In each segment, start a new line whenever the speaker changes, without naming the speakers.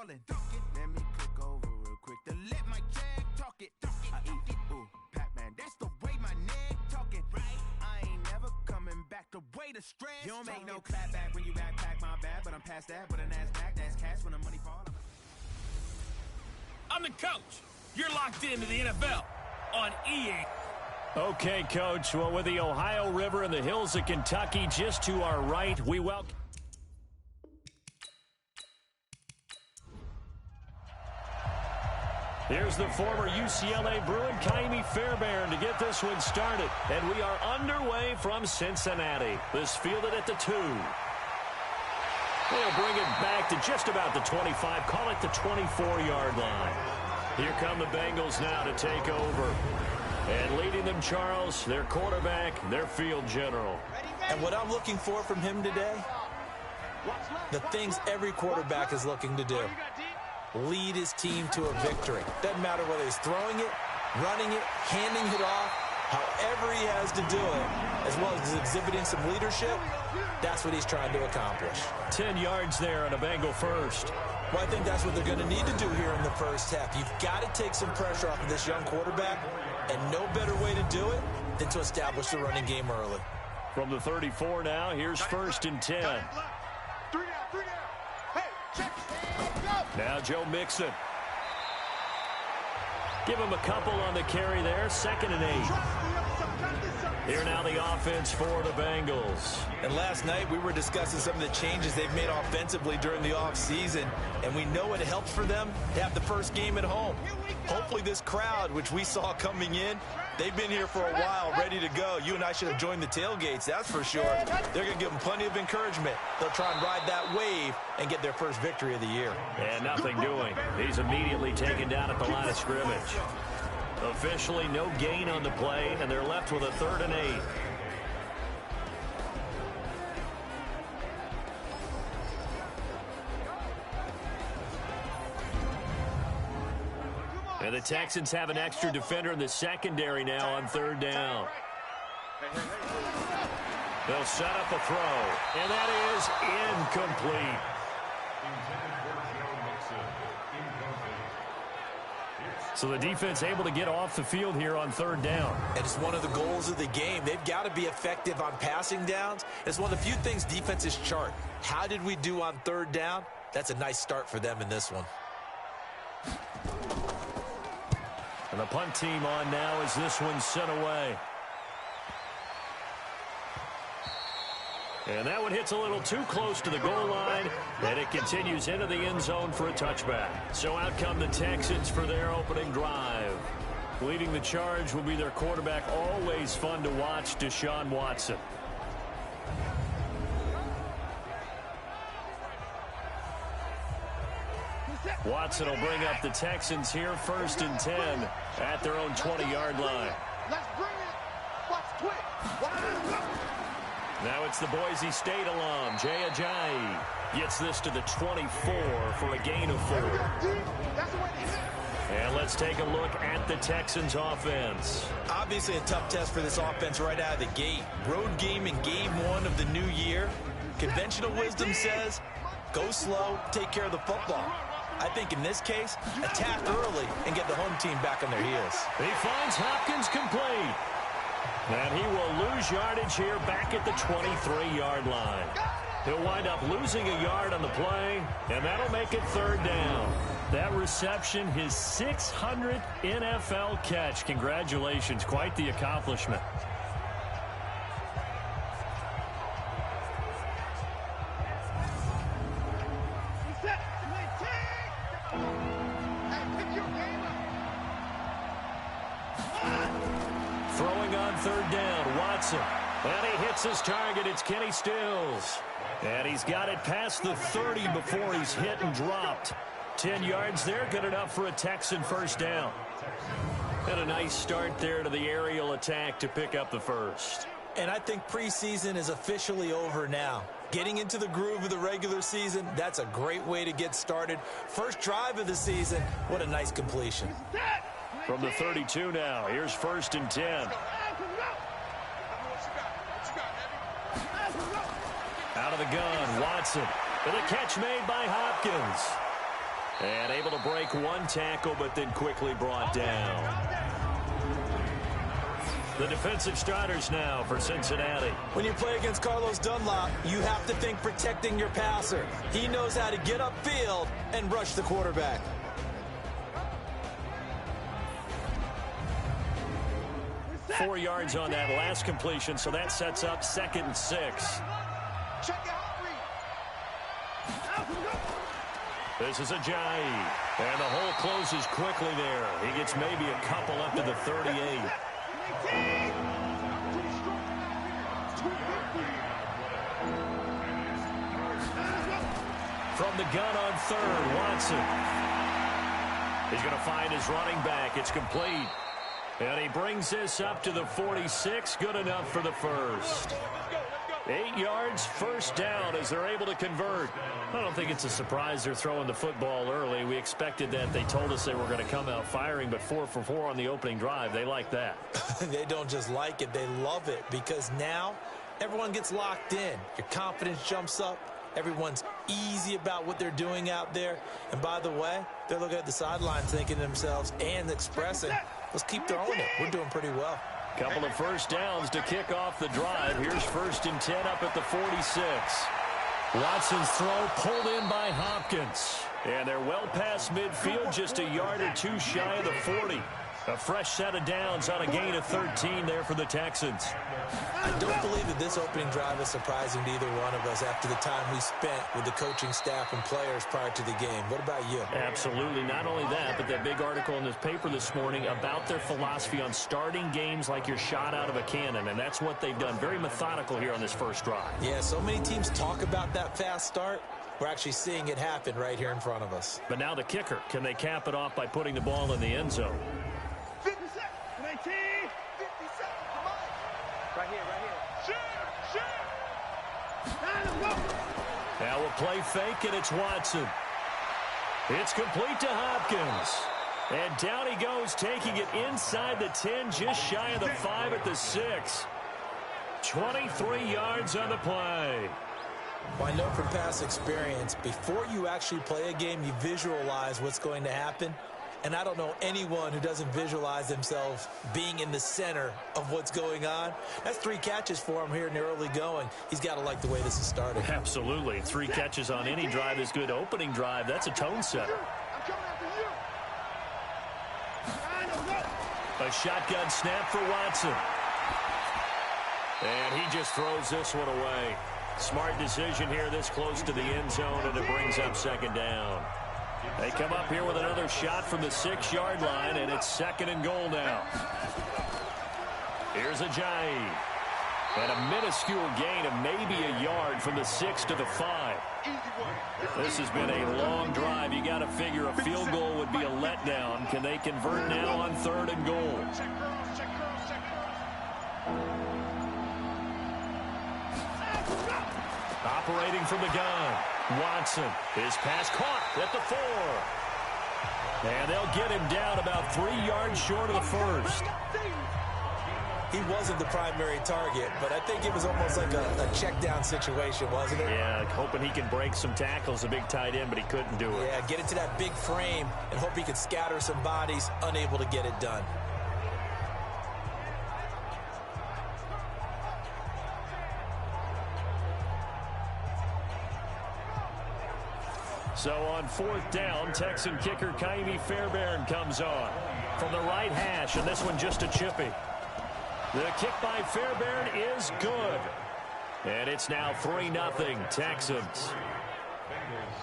ballin'. Let me click over real quick to let my check talk it. I eat, ooh, Pac-Man, that's the way my neck talking. Right, I ain't never coming back the way the stress. You don't make no clap back when you backpack, my bad, but I'm past that. With an ass back, that's cash when the money fall.
I'm the coach. You're locked into the NFL on EA.
Okay, Coach. Well, with the Ohio River and the hills of Kentucky just to our right, we welcome... Here's the former UCLA Bruin, Kaimi Fairbairn, to get this one started. And we are underway from Cincinnati. This fielded at the 2. They'll bring it back to just about the 25, call it the 24-yard line. Here come the Bengals now to take over. And leading them, Charles, their quarterback, their field general.
And what I'm looking for from him today, the things every quarterback is looking to do. Lead his team to a victory. Doesn't matter whether he's throwing it, running it, handing it off, however he has to do it, as well as exhibiting some leadership, that's what he's trying to accomplish.
10 yards there on a Bengal first.
Well, I think that's what they're going to need to do here in the first half. You've got to take some pressure off of this young quarterback, and no better way to do it than to establish the running game early.
From the 34 now, here's 1st and 10.
3 down. Hey, check.
Now Joe Mixon. Give him a couple on the carry there. 2nd and 8. Here now the offense for the Bengals.
And last night we were discussing some of the changes they've made offensively during the offseason, and we know it helps for them to have the first game at home. Hopefully this crowd, which we saw coming in, they've been here for a while, ready to go. You and I should have joined the tailgates, that's for sure. They're going to give them plenty of encouragement. They'll try and ride that wave and get their first victory of the year.
And nothing doing. He's immediately taken down at the line of scrimmage. Officially no gain on the play, and they're left with a 3rd and 8. And the Texans have an extra defender in the secondary now on 3rd down. They'll set up a throw, and that is incomplete. So the defense able to get off the field here on 3rd down.
And it's one of the goals of the game. They've got to be effective on passing downs. It's one of the few things defenses chart. How did we do on 3rd down? That's a nice start for them in this one.
And the punt team on now as this one's sent away. And that one hits a little too close to the goal line, and it continues into the end zone for a touchback. So out come the Texans for their opening drive. Leading the charge will be their quarterback, always fun to watch, Deshaun Watson. Watson will bring up the Texans here, 1st and 10 at their own 20-yard line.
Let's bring it. Watch quick.
Now it's the Boise State alum, Jay Ajayi. Gets this to the 24 for a gain of 4. And let's take a look at the Texans offense.
Obviously a tough test for this offense right out of the gate. Road game in game 1 of the new year. Conventional wisdom says, go slow, take care of the football. I think in this case, attack early and get the home team back on their heels.
He finds Hopkins complete. And he will lose yardage here back at the 23-yard line. He'll wind up losing a yard on the play, and that'll make it 3rd down. That reception, his 600th NFL catch. Congratulations, quite the accomplishment. Throwing on 3rd down, Watson. And he hits his target. It's Kenny Stills. And he's got it past the 30 before he's hit and dropped. 10 yards there, good enough for a Texan 1st down. And a nice start there to the aerial attack to pick up the 1st.
And I think preseason is officially over now. Getting into the groove of the regular season, that's a great way to get started. First drive of the season, what a nice completion.
From the 32 now, here's 1st and 10. Out of the gun, Watson. And a catch made by Hopkins. And able to break one tackle, but then quickly brought down. The defensive starters now for Cincinnati.
When you play against Carlos Dunlop, you have to think protecting your passer. He knows how to get upfield and rush the quarterback.
Four yards on that last completion, so that sets up 2nd and 6. This is Ajayi. And the hole closes quickly there. He gets maybe a couple up to the 38. From the gun on 3rd, Watson. He's going to find his running back. It's complete. And he brings this up to the 46. Good enough for the first. 8 yards, first down as they're able to convert. I don't think it's a surprise they're throwing the football early. We expected that. They told us they were going to come out firing, but 4 for 4 on the opening drive. They like that.
They don't just like it, they love it, because now everyone gets locked in. Your confidence jumps up. Everyone's easy about what they're doing out there. And by the way, they're looking at the sideline thinking to themselves and expressing, let's keep throwing it. We're doing pretty well.
Couple of first downs to kick off the drive. Here's 1st and 10 up at the 46. Watson's throw pulled in by Hopkins. And they're well past midfield, just a yard or two shy of the 40. A fresh set of downs on a gain of 13 there for the Texans.
I don't believe that this opening drive is surprising to either one of us after the time we spent with the coaching staff and players prior to the game. What about you?
Absolutely. Not only that, but that big article in this paper this morning about their philosophy on starting games like you're shot out of a cannon, and that's what they've done. Very methodical here on this first drive.
Yeah, so many teams talk about that fast start. We're actually seeing it happen right here in front of us.
But now the kicker. Can they cap it off by putting the ball in the end zone?
50 seconds, 19, 50 seconds, come on. Right here. Shoot.
Now we'll play fake, and it's Watson. It's complete to Hopkins. And down he goes, taking it inside the 10, just shy of the 5 at the 6. 23 yards on the play.
Well, I know from past experience, before you actually play a game, you visualize what's going to happen. And I don't know anyone who doesn't visualize themselves being in the center of what's going on. That's 3 catches for him here in the early going. He's got to like the way this is starting.
Absolutely. 3 catches on any drive is good. Opening drive, that's a tone setter. A shotgun snap for Watson. And he just throws this one away. Smart decision here this close to the end zone, and it brings up 2nd down. They come up here with another shot from the 6-yard line, and it's 2nd and goal now. Here's Ajayi. And a minuscule gain of maybe a yard from the 6 to the 5. This has been a long drive. You got to figure a field goal would be a letdown. Can they convert now on 3rd and goal? Operating from the gun, Watson. His pass caught at the 4. And they'll get him down about 3 yards short of the first.
He wasn't the primary target, but I think it was almost like a check down situation, wasn't it?
Yeah, hoping he can break some tackles, a big tight end, but he couldn't do it.
Yeah, get into that big frame and hope he could scatter some bodies, unable to get it done.
So on 4th down, Texan kicker Kaimi Fairbairn comes on from the right hash, and this one just a chippy. The kick by Fairbairn is good. And it's now 3-0 Texans.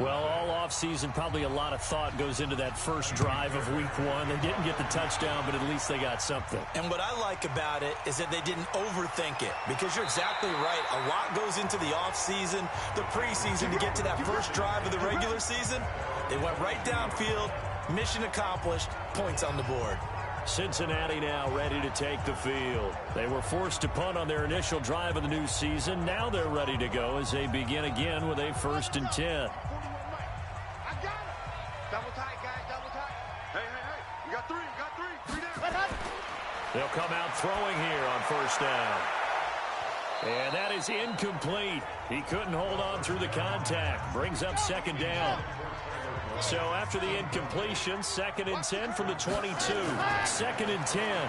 Well, all offseason, probably a lot of thought goes into that first drive of week 1. They didn't get the touchdown, but at least they got something.
And what I like about it is that they didn't overthink it, because you're exactly right. A lot goes into the offseason, the preseason, to get to that first drive of the regular season. They went right downfield, mission accomplished, points on the board.
Cincinnati now ready to take the field. They were forced to punt on their initial drive of the new season. Now they're ready to go as they begin again with a 1st and 10.
Double tight, guys, double tight. Hey. You got 3 down.
They'll come out throwing here on 1st down. And that is incomplete. He couldn't hold on through the contact. Brings up 2nd down. So after the incompletion, 2nd and 10 from the 22. 2nd and 10.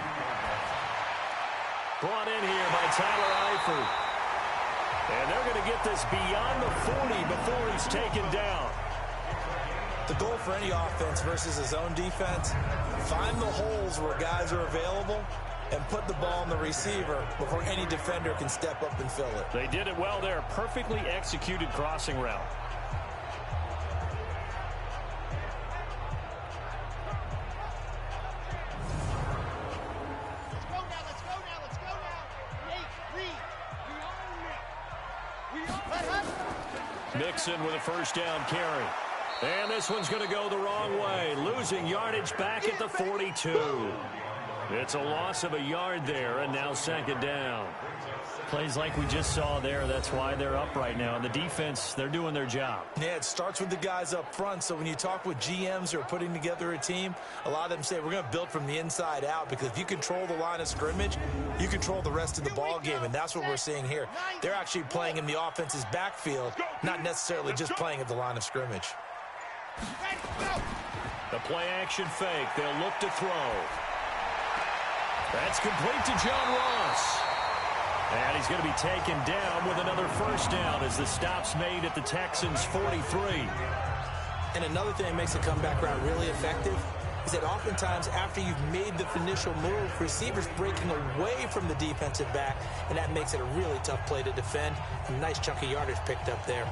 Brought in here by Tyler Eifert. And they're going to get this beyond the 40 before he's taken down.
The goal for any offense versus his own defense, find the holes where guys are available and put the ball on the receiver before any defender can step up and fill it.
They did it well there. Perfectly executed crossing route. Mixon with a first down carry. And this one's going to go the wrong way. Losing yardage back at the 42. It's a loss of a yard there, and now 2nd down. Plays like we just saw there. That's why they're up right now. And the defense, they're doing their job.
Yeah, it starts with the guys up front. So when you talk with GMs who are putting together a team, a lot of them say we're going to build from the inside out, because if you control the line of scrimmage, you control the rest of the ball game, and that's what we're seeing here. They're actually playing in the offense's backfield, not necessarily just playing at the line of scrimmage.
The play-action fake. They'll look to throw. That's complete to John Ross. And he's going to be taken down with another first down as the stop's made at the Texans' 43.
And another thing that makes the comeback route really effective is that oftentimes after you've made the initial move, receivers breaking away from the defensive back, and that makes it a really tough play to defend. A nice chunk of yardage picked up there.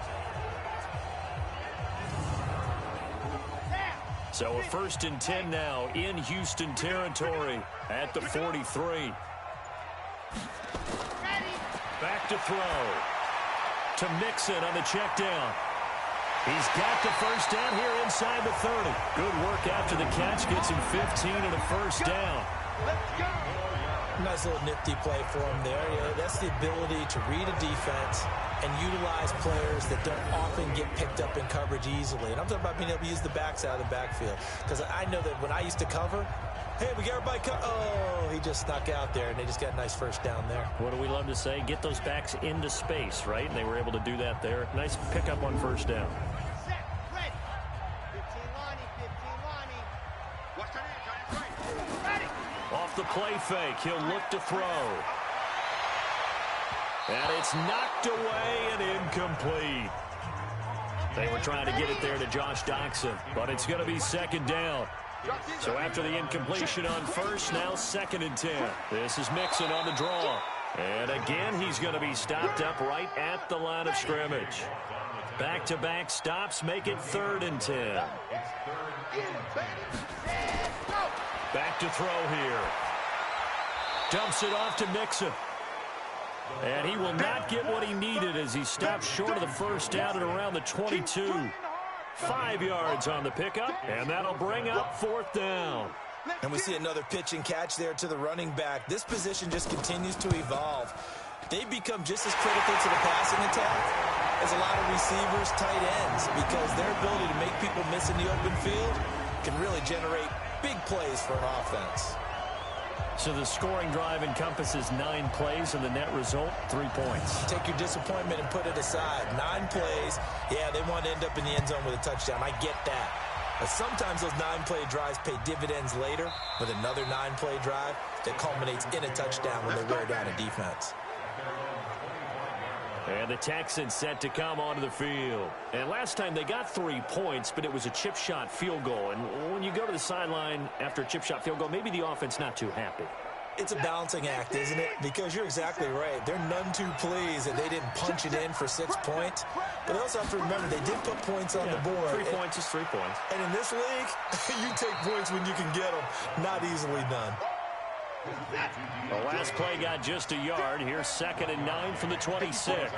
So a 1st and 10 now in Houston territory at the 43. Back to throw. To Mixon on the check down. He's got the first down here inside the 30. Good work after the catch. Gets him 15 and a first down.
Let's go.
Nice little nifty play for him there. Yeah, that's the ability to read a defense and utilize players that don't often get picked up in coverage easily. And I'm talking about being able to use the backs out of the backfield. Because I know that when I used to cover, hey, we got everybody oh, he just snuck out there, and they just got a nice first down there.
What do we love to say? Get those backs into space, right? And they were able to do that there. Nice pickup on first down.
Set, ready. 15 Lonnie. Watch your hands, right. Ready.
Off the play fake, he'll look to throw. And it's knocked away and incomplete. They were trying to get it there to Josh Doxson, but it's going to be 2nd down. So after the incompletion on first, now 2nd and 10. This is Mixon on the draw. And again, he's going to be stopped up right at the line of scrimmage. Back-to-back stops make it 3rd and 10. Back to throw here. Dumps it off to Mixon. And he will not get what he needed as he stops short of the first down at around the 22. 5 yards on the pickup, and that'll bring up 4th down.
And we see another pitch and catch there to the running back. This position just continues to evolve. They've become just as critical to the passing attack as a lot of receivers, tight ends, because their ability to make people miss in the open field can really generate big plays for an offense.
So the scoring drive encompasses 9 plays, and the net result, 3 points.
Take your disappointment and put it aside. 9 plays, yeah, they want to end up in the end zone with a touchdown. I get that. But sometimes those 9-play drives pay dividends later with another 9-play drive that culminates in a touchdown when they wear down a defense.
And the Texans set to come onto the field. And last time they got 3 points, but it was a chip shot field goal. And when you go to the sideline after a chip shot field goal, maybe the offense not too happy.
It's a balancing act, isn't it? Because you're exactly right. They're none too pleased that they didn't punch it in for 6 points. But they also have to remember they did put points on the board.
3 points is 3 points.
And in this league, you take points when you can get them. Not easily done.
The last play got just a yard. Here's 2nd and 9 from the 26.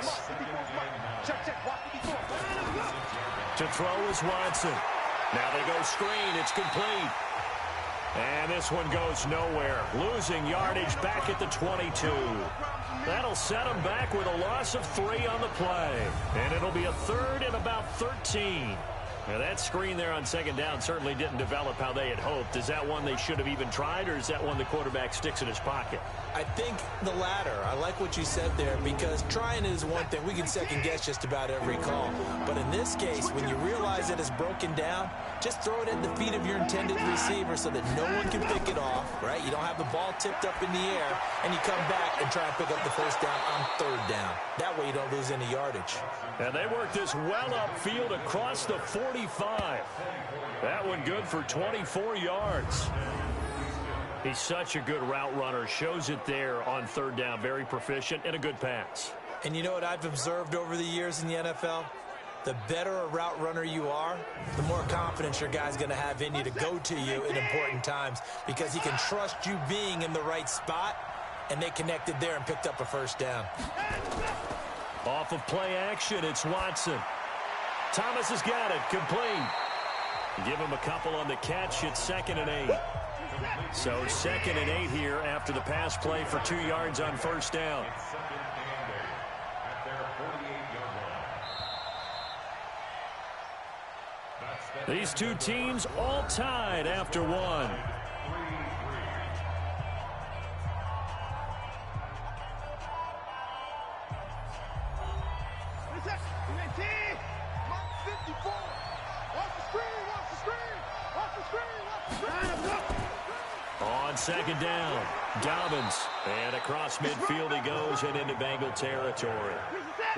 To throw is Watson. Now they go screen. It's complete. And this one goes nowhere. Losing yardage back at the 22. That'll set them back with a loss of 3 on the play. And it'll be a 3rd and about 13. Now that screen there on second down certainly didn't develop how they had hoped. Is that one they should have even tried, or is that one the quarterback sticks in his pocket?
I think the latter. I like what you said there, because trying is one thing. We can second guess just about every call. But in this case, when you realize that it's broken down, just throw it at the feet of your intended receiver so that no one can pick it off, right? You don't have the ball tipped up in the air, and you come back and try and pick up the first down on third down. That way you don't lose any yardage.
And they work this well upfield across the 45. That one good for 24 yards. He's such a good route runner. Shows it there on third down. Very proficient and a good pass.
And you know what I've observed over the years in the NFL? The better a route runner you are, the more confidence your guy's going to have in you to go to you in important times, because he can trust you being in the right spot, and they connected there and picked up a first down.
Off of play action, it's Watson. Thomas has got it, complete. Give him a couple on the catch. It's 2nd and 8. So 2nd and 8 here after the pass play for 2 yards on first down. These two teams all tied after one. On second down, Dobbins, and across midfield he goes and into Bengal territory.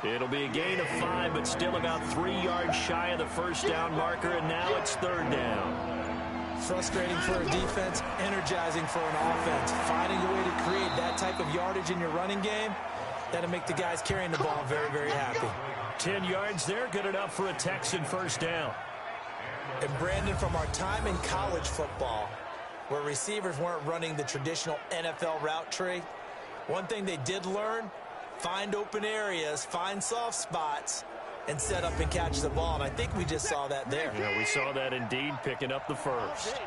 It'll be a gain of 5, but still about 3 yards shy of the first down marker, and now it's third down.
Frustrating for a defense, energizing for an offense. Finding a way to create that type of yardage in your running game, that'll make the guys carrying the ball very, very happy.
10 yards there, good enough for a Texan first down.
And Brandon, from our time in college football, where receivers weren't running the traditional NFL route tree, one thing they did learn: find open areas, find soft spots, and set up and catch the ball. And I think we just saw that there.
Yeah, we saw that indeed, picking up the first.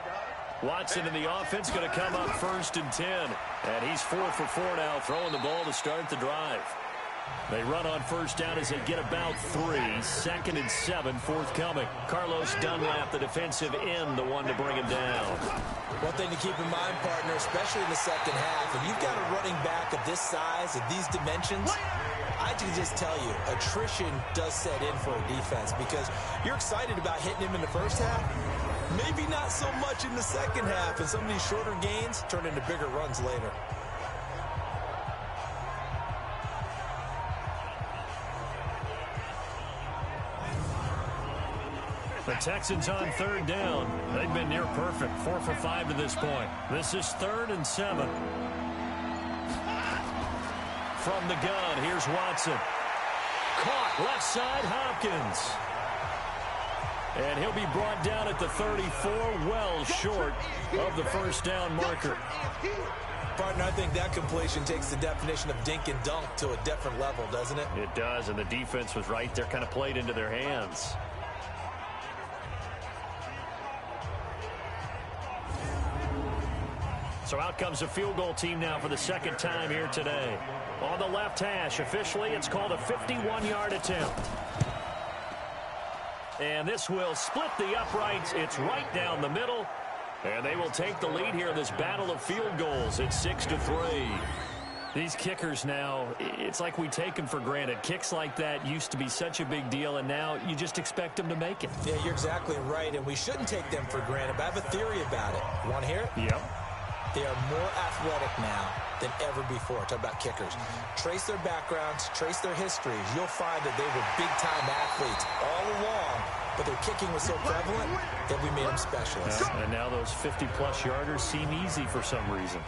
Watson in the offense going to come up 1st and 10. And he's 4 for 4 now, throwing the ball to start the drive. They run on first down as they get about 3. 2nd and 7 forthcoming. Carlos Dunlap, the defensive end, the one to bring him down.
One thing to keep in mind, partner, especially in the second half, if you've got a running back of this size, of these dimensions, I can just tell you, attrition does set in for a defense, because you're excited about hitting him in the first half, maybe not so much in the second half, and some of these shorter gains turn into bigger runs later.
The Texans on third down. They've been near perfect. 4 for 5 to this point. This is 3rd and 7. From the gun, here's Watson. Caught left side, Hopkins. And he'll be brought down at the 34, well short of the first down marker.
Partner, I think that completion takes the definition of dink and dunk to a different level, doesn't it?
It does, and the defense was right there, kind of played into their hands. So out comes a field goal team now for the second time here today. On the left hash, officially, it's called a 51-yard attempt. And this will split the uprights. It's right down the middle. And they will take the lead here in this battle of field goals. It's 6-3. These kickers now, it's like we take them for granted. Kicks like that used to be such a big deal, and now you just expect them to make it.
Yeah, you're exactly right, and we shouldn't take them for granted. But I have a theory about it. You want to hear it?
Yep.
They are more athletic now than ever before. Talk about kickers. Trace their backgrounds, trace their histories. You'll find that they were big-time athletes all along, but their kicking was so prevalent that we made them specialists.
And now those 50-plus yarders seem easy for some reason.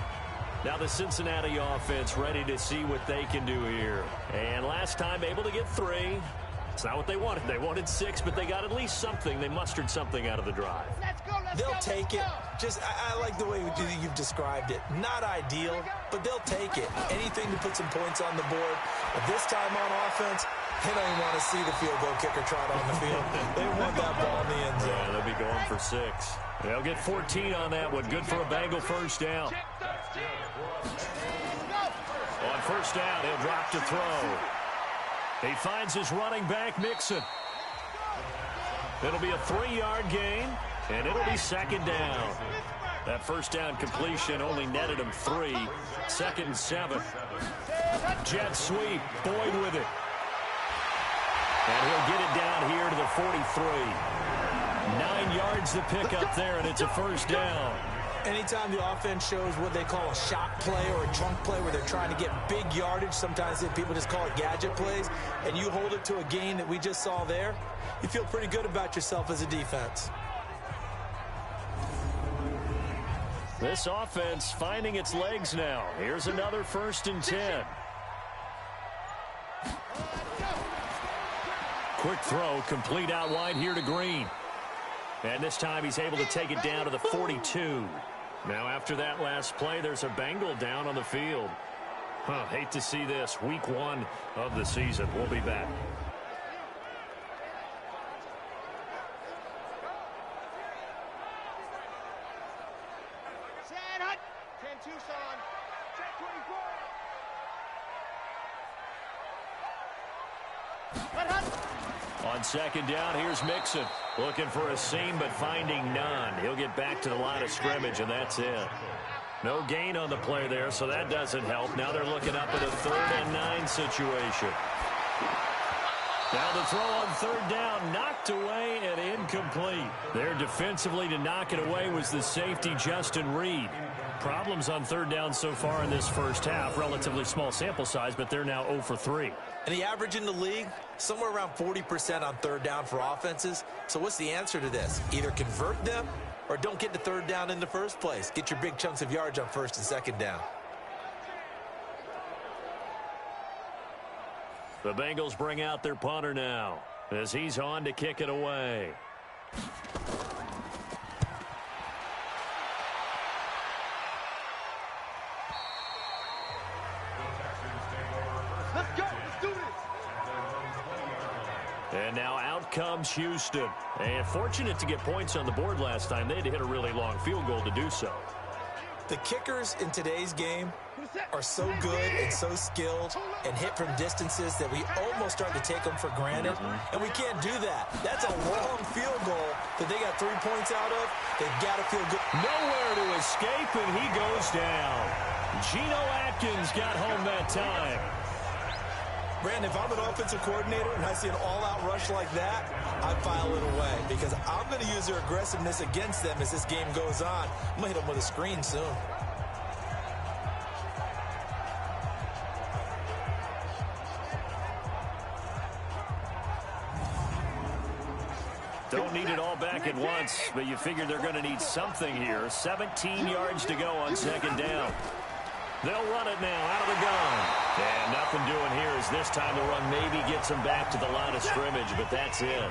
Now the Cincinnati offense ready to see what they can do here. And last time able to get 3. It's not what they wanted. They wanted 6, but they got at least something. They mustered something out of the drive.
They'll take it. Just, I like the way you've described it. Not ideal, but they'll take it. Anything to put some points on the board. But this time on offense, they don't even want to see the field goal kicker trot on the field. They want that ball in the end zone.
Yeah, they'll be going for 6. They'll get 14 on that one. Good for a Bengal first down. On first down, he'll drop to throw. He finds his running back, Mixon. It'll be a 3-yard gain, and it'll be second down. That first down completion only netted him 3. 2nd and 7. Jet sweep. Boyd with it. And he'll get it down here to the 43. 9 yards to pick up there, and it's a first down.
Anytime the offense shows what they call a shot play or a trunk play where they're trying to get big yardage, sometimes people just call it gadget plays, and you hold it to a gain that we just saw there, you feel pretty good about yourself as a defense.
This offense finding its legs now. Here's another 1st and 10. Quick throw, complete out wide here to Green. And this time he's able to take it down to the 42. Now after that last play, there's a Bengal down on the field. Hate to see this. Week 1 of the season. We'll be back. On second down, here's Mixon. Looking for a seam, but finding none. He'll get back to the line of scrimmage, and that's it. No gain on the play there, so that doesn't help. Now they're looking up at a 3rd and 9 situation. Now the throw on 3rd down, knocked away and incomplete. There defensively to knock it away was the safety, Justin Reed. Problems on 3rd down so far in this first half. Relatively small sample size, but they're now 0 for 3.
And the average in the league, somewhere around 40% on 3rd down for offenses. So what's the answer to this? Either convert them or don't get to 3rd down in the first place. Get your big chunks of yards on 1st and 2nd down.
The Bengals bring out their punter now as he's on to kick it away.
Let's go. Let's do this.
And now out comes Houston. And fortunate to get points on the board last time. They had to hit a really long field goal to do so.
The kickers in today's game are so good and so skilled and hit from distances that we almost start to take them for granted. And we can't do that. That's a long field goal that they got 3 points out of. They've got to feel good.
Nowhere to escape, and he goes down. Geno Atkins got home that time.
Brandon, if I'm an offensive coordinator and I see an all-out rush like that, I file it away because I'm going to use their aggressiveness against them as this game goes on. I'm going to hit them with a screen soon.
Don't need it all back at once, but you figure they're going to need something here. 17 yards to go on 2nd down. They'll run it now out of the gun. And nothing doing here as this time the run maybe gets them back to the line of scrimmage, but that's it.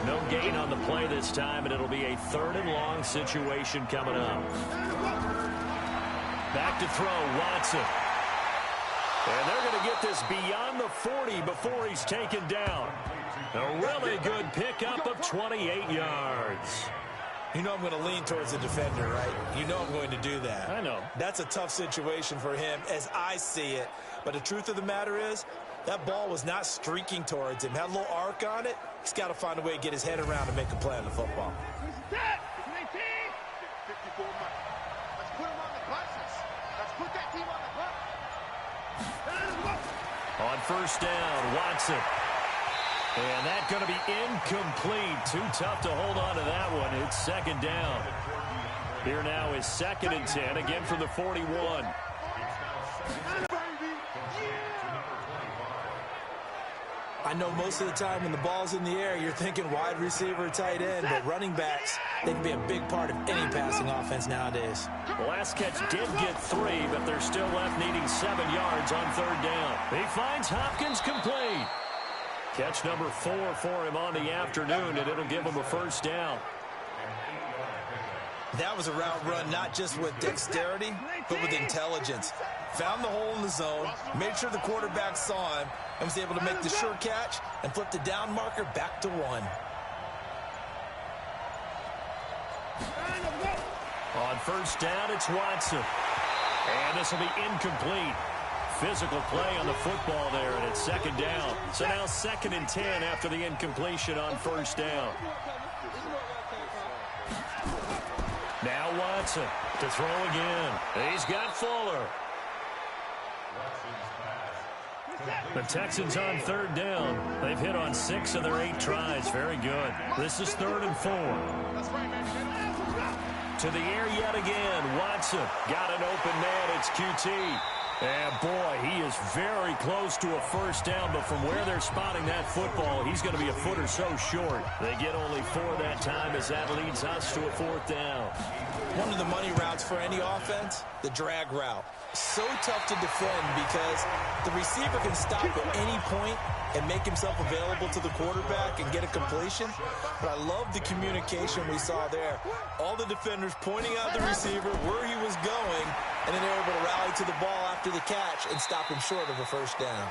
No gain on the play this time, and it'll be a 3rd and long situation coming up. Back to throw, Watson. And they're going to get this beyond the 40 before he's taken down. A really good pickup of 28 yards.
You know I'm going to lean towards the defender, right? You know I'm going to do that.
I know.
That's a tough situation for him as I see it. But the truth of the matter is, that ball was not streaking towards him. Had a little arc on it. He's got to find a way to get his head around and make a play on the football.
Let's put him on the buses. Let's put that team on the bus.
On 1st down, Watson. And that's going to be incomplete. Too tough to hold on to that one. It's 2nd down. Here now is 2nd and 10, again from the 41.
I know most of the time when the ball's in the air, you're thinking wide receiver, tight end, but running backs, they can be a big part of any passing offense nowadays.
The last catch did get 3, but they're still left needing 7 yards on 3rd down. He finds Hopkins complete. Catch number 4 for him on the afternoon, and it'll give him a 1st down.
That was a route run not just with dexterity, but with intelligence. Found the hole in the zone, made sure the quarterback saw him, and was able to make the sure catch and flip the down marker back to 1.
On 1st down, it's Watson. And this will be incomplete. Physical play on the football there, and it's 2nd down. So now 2nd and 10 after the incompletion on 1st down. Now Watson to throw again. He's got Fuller. The Texans on third down. They've hit on 6 of their 8 tries. Very good. This is 3rd and 4. To the air yet again. Watson got an open man. It's QT. And, boy, he is very close to a first down, but from where they're spotting that football, he's going to be a foot or so short. They get only 4 that time as that leads us to a 4th down.
One of the money routes for any offense, the drag route. So tough to defend because the receiver can stop at any point and make himself available to the quarterback and get a completion. But I love the communication we saw there. All the defenders pointing out the receiver, where he was going, and then they were able to rally to the ball after the catch and stop him short of a first down.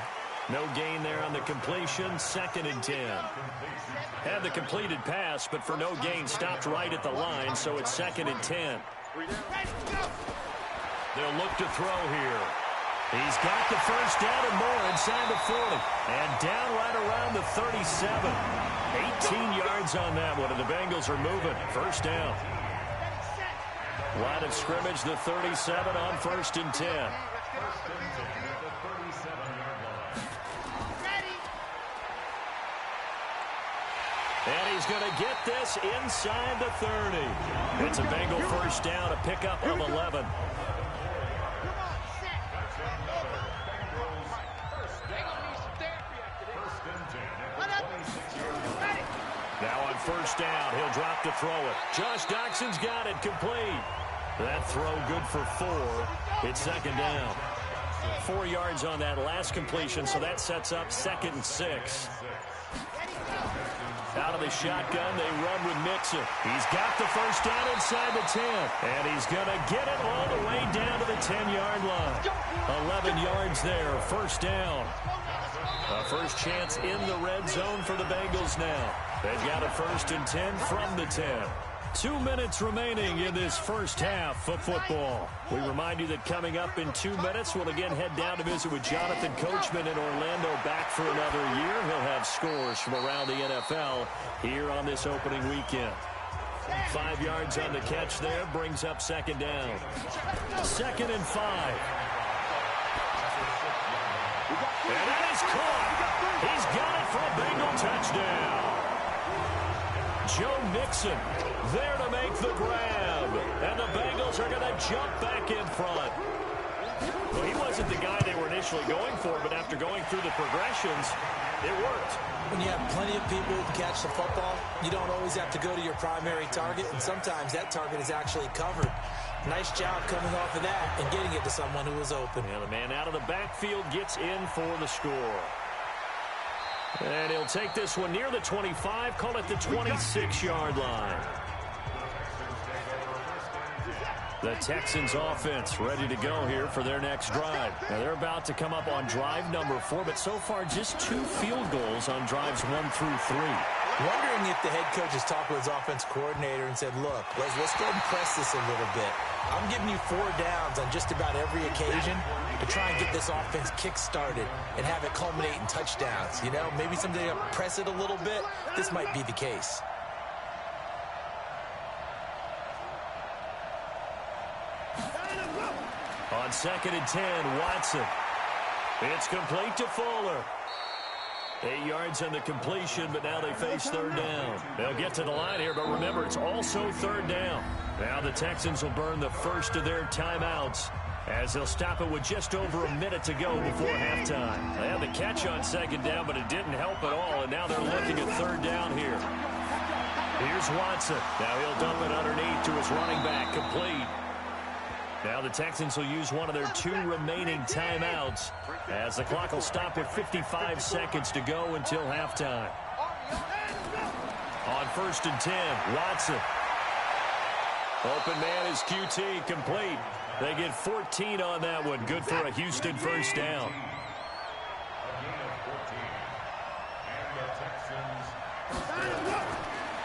No gain there on the completion, 2nd and 10. Had the completed pass, but for no gain, stopped right at the line, so it's 2nd and 10. They'll look to throw here. He's got the first down and more inside the 40. And down right around the 37. 18 yards on that one, and the Bengals are moving. First down. Line of scrimmage, the 37 on 1st and 10. And he's going to get this inside the 30. It's a Bengal first down, a pickup of 11. Now on first down, he'll drop to throw it. Josh Doxson's got it, complete. That throw good for 4. It's 2nd down. 4 yards on that last completion, so that sets up 2nd and 6. Out of the shotgun, they run with Mixon. He's got the first down inside the 10. And he's going to get it all the way down to the 10-yard line. 11 yards there, first down. A first chance in the red zone for the Bengals now. They've got a 1st and 10 from the 10. 2 minutes remaining in this first half of football. We remind you that coming up in 2 minutes, we'll again head down to visit with Jonathan Coachman in Orlando, back for another year. He'll have scores from around the NFL here on this opening weekend. 5 yards on the catch there, brings up 2nd down. 2nd and 5. And that is caught. He's got it for a Bengal touchdown. Joe Mixon there to make the grab. And the Bengals are going to jump back in front. Well, he wasn't the guy they were initially going for, but after going through the progressions, it worked.
When you have plenty of people who catch the football, you don't always have to go to your primary target, and sometimes that target is actually covered. Nice job coming off of that and getting it to someone who was open.
And the man out of the backfield gets in for the score. And he'll take this one near the 25, call it the 26-yard line. The Texans offense ready to go here for their next drive. Now they're about to come up on drive number 4, but so far just 2 field goals on drives 1 through 3.
Wondering if the head coach has talked with his offense coordinator and said, look, let's go ahead and press this a little bit. I'm giving you 4 downs on just about every occasion to try and get this offense kick-started and have it culminate in touchdowns. You know, maybe someday I'll press it a little bit. This might be the case.
On 2nd and 10, Watson. It's complete to Fuller. 8 yards on the completion, but now they face 3rd down. They'll get to the line here, but remember, it's also 3rd down. Now the Texans will burn the first of their timeouts as they'll stop it with just over a minute to go before halftime. They had the catch on 2nd down, but it didn't help at all, and now they're looking at 3rd down here. Here's Watson. Now he'll dump it underneath to his running back, complete. Now the Texans will use one of their 2 remaining timeouts as the clock will stop with 55 seconds to go until halftime. On 1st and 10, Watson. Open man is QT, complete. They get 14 on that one. Good for a Houston first down.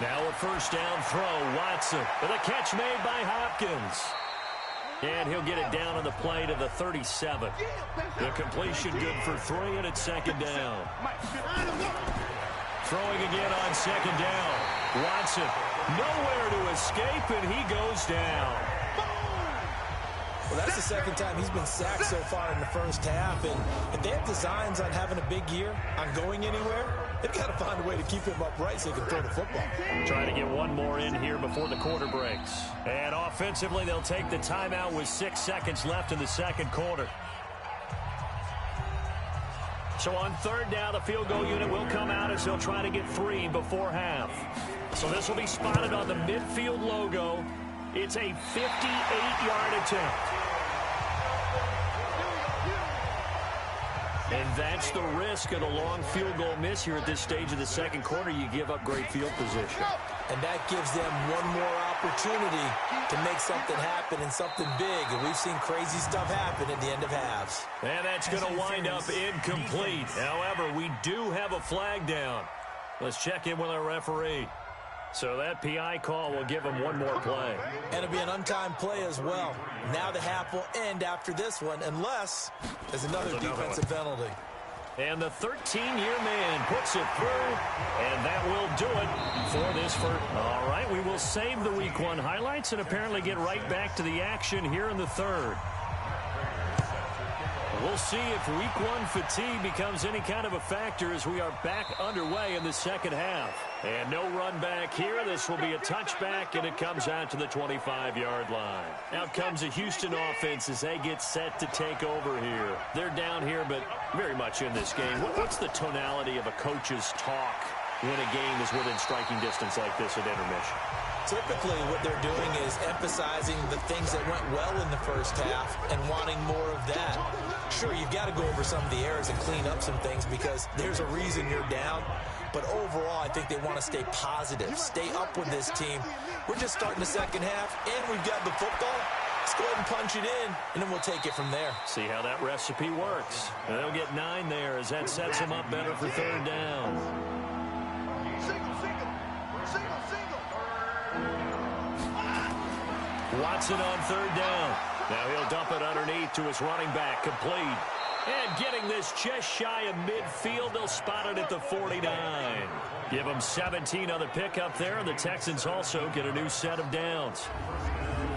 Now a first down throw, Watson. With a catch made by Hopkins. And he'll get it down on the play to the 37. The completion good for 3, and it's 2nd down. Throwing again on 2nd down. Watson, nowhere to escape, and he goes down.
Well, that's the second time he's been sacked so far in the first half, and if they have designs on having a big year, on going anywhere, they've got to find a way to keep him upright so he can throw the football.
Trying to get one more in here before the quarter breaks. And offensively, they'll take the timeout with 6 seconds left in the second quarter. So on third down, the field goal unit will come out as they'll try to get 3 before half. So this will be spotted on the midfield logo. It's a 58-yard attempt. And that's the risk of the long field goal miss here at this stage of the second quarter. You give up great field position.
And that gives them one more opportunity to make something happen and something big. And we've seen crazy stuff happen at the end of halves.
And that's going to wind up incomplete. However, we do have a flag down. Let's check in with our referee. So that PI call will give him one more play.
And it'll be an untimed play as well. Now the half will end after this one, unless there's another defensive penalty.
And the 13-year man puts it through, and that will do it for this first. All right, we will save the Week 1 highlights and apparently get right back to the action here in the third. We'll see if Week 1 fatigue becomes any kind of a factor as we are back underway in the second half. And no run back here. This will be a touchback, and it comes out to the 25-yard line. Out comes the Houston offense as they get set to take over here. They're down here, but very much in this game. What's the tonality of a coach's talk when a game is within striking distance like this at intermission?
Typically, what they're doing is emphasizing the things that went well in the first half and wanting more of that. Sure, you've got to go over some of the errors and clean up some things because there's a reason you're down. But overall, I think they want to stay positive, stay up with this team. We're just starting the second half, and we've got the football. Let's go ahead and punch it in, and then we'll take it from there.
See how that recipe works. And they'll get 9 there as that sets them up better for third down. Watson on third down. Now he'll dump it underneath to his running back, complete. And getting this just shy of midfield, they'll spot it at the 49. Give them 17 on the pickup there, and the Texans also get a new set of downs.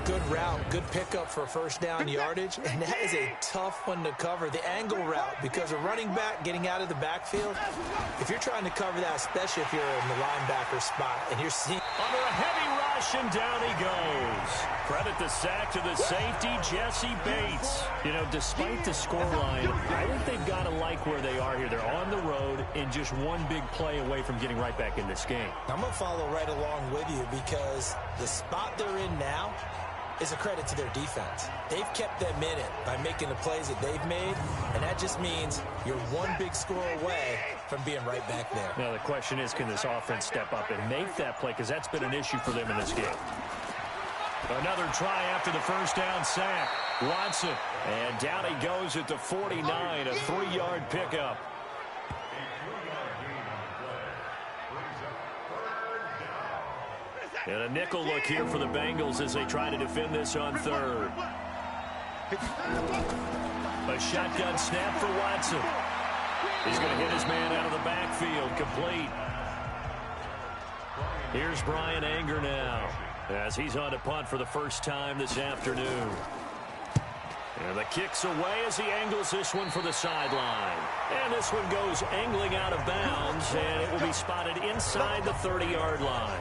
Good route, good pickup for first down yardage, and that is a tough one to cover, the angle route, because a running back getting out of the backfield, if you're trying to cover that, especially if you're in the linebacker spot, and you're seeing...
Under a heavy rush, and down he goes. Credit the sack to the safety, Jesse Bates. You know, despite the scoreline, I think they've got to like where they are here. They're on the road and just one big play away from getting right back in this game.
I'm going to follow right along with you because the spot they're in now is a credit to their defense. They've kept them in it by making the plays that they've made, and that just means you're one big score away from being right back there.
Now the question is, can this offense step up and make that play? Because that's been an issue for them in this game. Another try after the first down sack. Watson, and down he goes at the 49, a 3-yard pickup. And a nickel look here for the Bengals as they try to defend this on third. A shotgun snap for Watson. He's going to hit his man out of the backfield, complete. Here's Brian Anger now as he's on to punt for the first time this afternoon. And the kick's away as he angles this one for the sideline. And this one goes angling out of bounds, and it will be spotted inside the 30-yard line.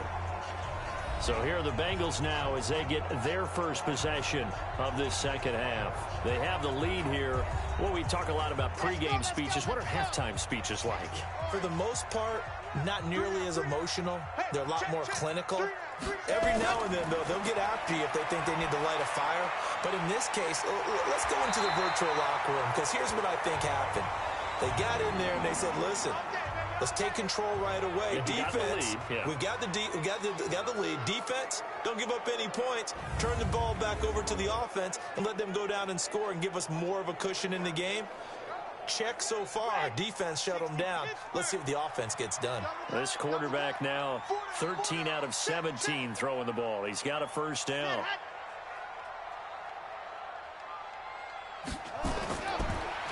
So here are the Bengals now as they get their first possession of this second half. They have the lead here. Well, we talk a lot about pregame speeches. What are halftime speeches like?
For the most part, not nearly as emotional. They're a lot more clinical. Every now and then, though, they'll get after you if they think they need to light a fire. But in this case, let's go into the virtual locker room, because here's what I think happened. They got in there and they said, listen, let's take control right away. Defense, we got the lead. Defense, don't give up any points. Turn the ball back over to the offense and let them go down and score and give us more of a cushion in the game. Check so far. Defense shut them down. Let's see what the offense gets done.
This quarterback now 13 out of 17 throwing the ball. He's got a first down.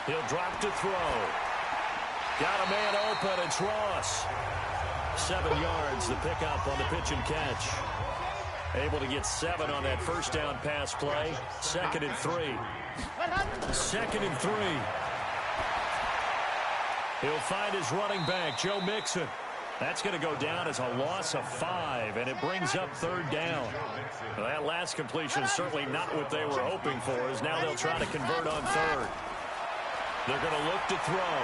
He'll drop to throw. Got a man open. It's Ross. 7 yards, the pickup on the pitch and catch. Able to get 7 on that first down pass play. 2nd and 3. 2nd and 3. He'll find his running back, Joe Mixon. That's going to go down as a loss of 5, and it brings up 3rd down. Well, that last completion is certainly not what they were hoping for, as now they'll try to convert on 3rd. They're going to look to throw.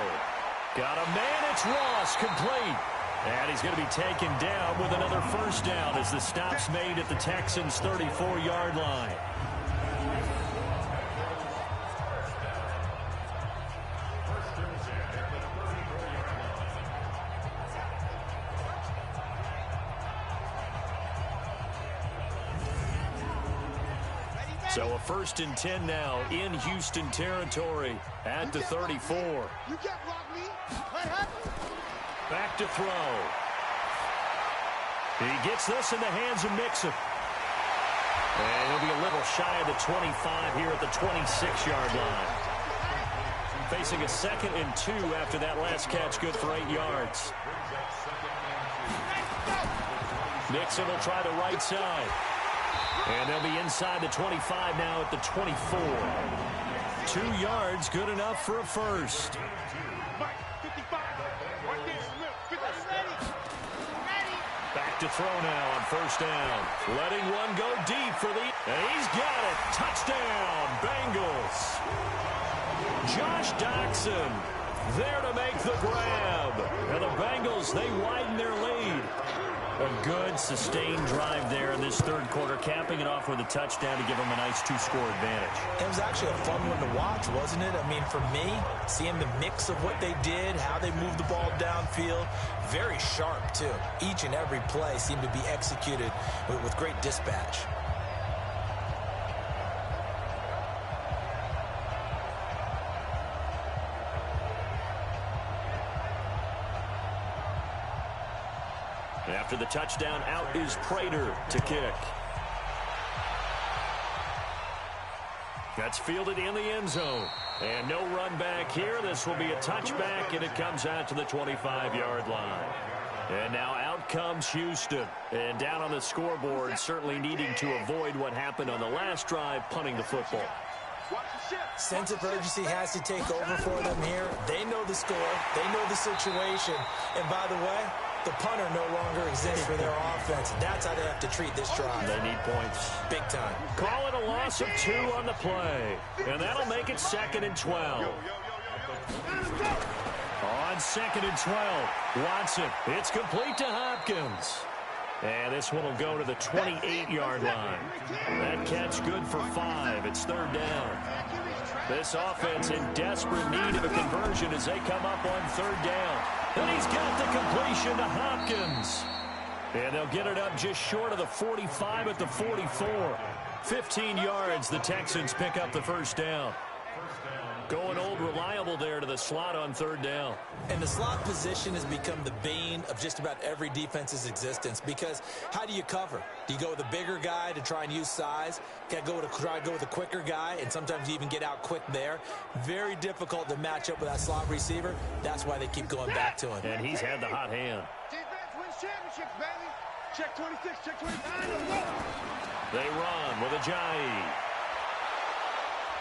Got a man, it's Ross, complete. And he's going to be taken down with another first down as the stop's made at the Texans' 34-yard line. So a 1st and 10 now in Houston territory at the 34. Back to throw. He gets this in the hands of Mixon. And he'll be a little shy of the 25 here at the 26-yard line. Facing a 2nd and 2 after that last catch, good for 8 yards. Mixon will try the right side. And they'll be inside the 25 now at the 24. 2 yards, good enough for a first. Back to throw now on first down. Letting one go deep for the... And he's got it. Touchdown, Bengals. Josh Doxson there to make the grab. And the Bengals, they widen their lead. A good, sustained drive there in this 3rd quarter, capping it off with a touchdown to give them a nice 2-score advantage.
It was actually a fun one to watch, wasn't it? I mean, for me, seeing the mix of what they did, how they moved the ball downfield, very sharp, too. Each and every play seemed to be executed with great dispatch.
After the touchdown, out is Prater to kick. That's fielded in the end zone. And no run back here. This will be a touchback, and it comes out to the 25-yard line. And now out comes Houston. And down on the scoreboard, certainly needing to avoid what happened on the last drive, punting the football.
Sense of urgency has to take over for them here. They know the score. They know the situation. And by the way, the punter no longer exists for their offense. That's how they have to treat this drive.
They need points.
Big time.
Call it a loss of 2 on the play. And that'll make it 2nd and 12. On 2nd and 12, Watson. It's complete to Hopkins. And this one will go to the 28-yard line. That catch good for 5. It's 3rd down. This offense in desperate need of a conversion as they come up on 3rd down. And he's got the completion to Hopkins. And they'll get it up just short of the 45 at the 44. 15 yards, the Texans pick up the first down. Going old reliable there to the slot on 3rd down.
And the slot position has become the bane of just about every defense's existence, because how do you cover? Do you go with a bigger guy to try and use size? Try to go with a quicker guy, and sometimes you even get out quick there. Very difficult to match up with that slot receiver. That's why they keep going back to him.
And he's had the hot hand.
Defense wins championships, baby. Check 26, check 29.
They run with Ajayi.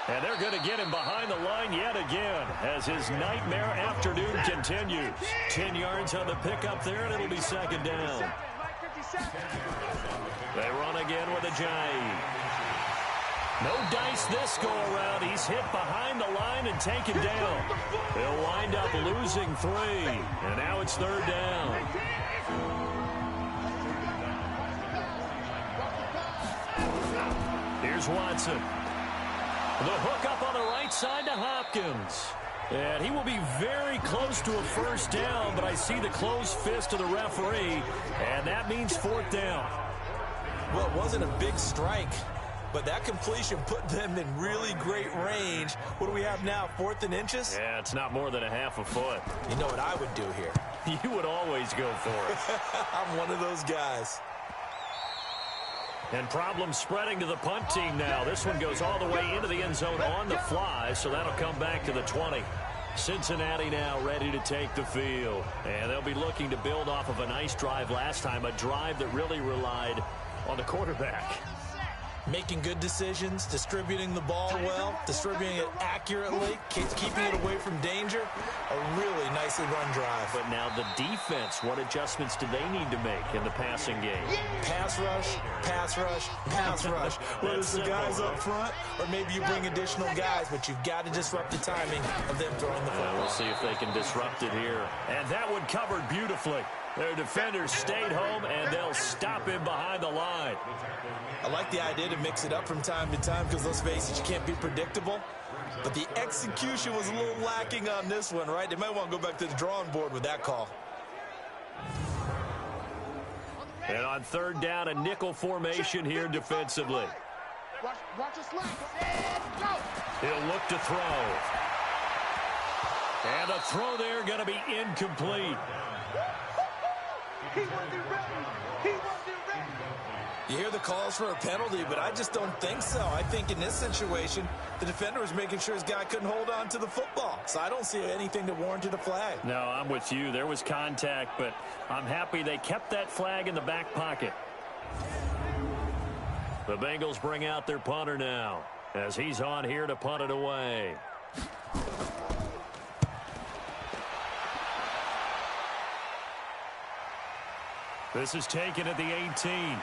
And they're going to get him behind the line yet again as his nightmare afternoon continues. 10 yards on the pickup there, and it'll be 2nd down. They run again with Ajayi. No dice this go around. He's hit behind the line and taken down. They'll wind up losing 3. And now it's 3rd down. Here's Watson. The hook up on the right side to Hopkins. And he will be very close to a first down, but I see the closed fist of the referee, and that means 4th down.
Well, it wasn't a big strike, but that completion put them in really great range. What do we have now, 4th and inches?
Yeah, it's not more than a half a foot.
You know what I would do here?
You would always go for it.
I'm one of those guys.
And problems spreading to the punt team now. This one goes all the way into the end zone on the fly, so that'll come back to the 20. Cincinnati now ready to take the field. And they'll be looking to build off of a nice drive last time, a drive that really relied on the quarterback.
Making good decisions, distributing the ball well, distributing it accurately, keeping it away from danger. A really nicely run drive.
But now the defense, what adjustments do they need to make in the passing game?
Pass rush, pass rush, pass rush. Whether it's the guys up front or maybe you bring additional guys, but you've got to disrupt the timing of them throwing the football.
We'll see if they can disrupt it here. And that one covered beautifully. Their defenders stayed home, and they'll stop him behind the line.
I like the idea to mix it up from time to time because, let's face it, you can't be predictable. But the execution was a little lacking on this one, right? They might want to go back to the drawing board with that call.
And on third down, a nickel formation here defensively.
Watch us slap.
He'll look to throw. And a throw there going to be incomplete.
He wasn't ready. He wasn't ready.
You hear the calls for a penalty, but I just don't think so. I think in this situation, the defender was making sure his guy couldn't hold on to the football. So I don't see anything that warranted a flag.
No, I'm with you. There was contact, but I'm happy they kept that flag in the back pocket. The Bengals bring out their punter now as he's on here to punt it away. This is taken at the 18.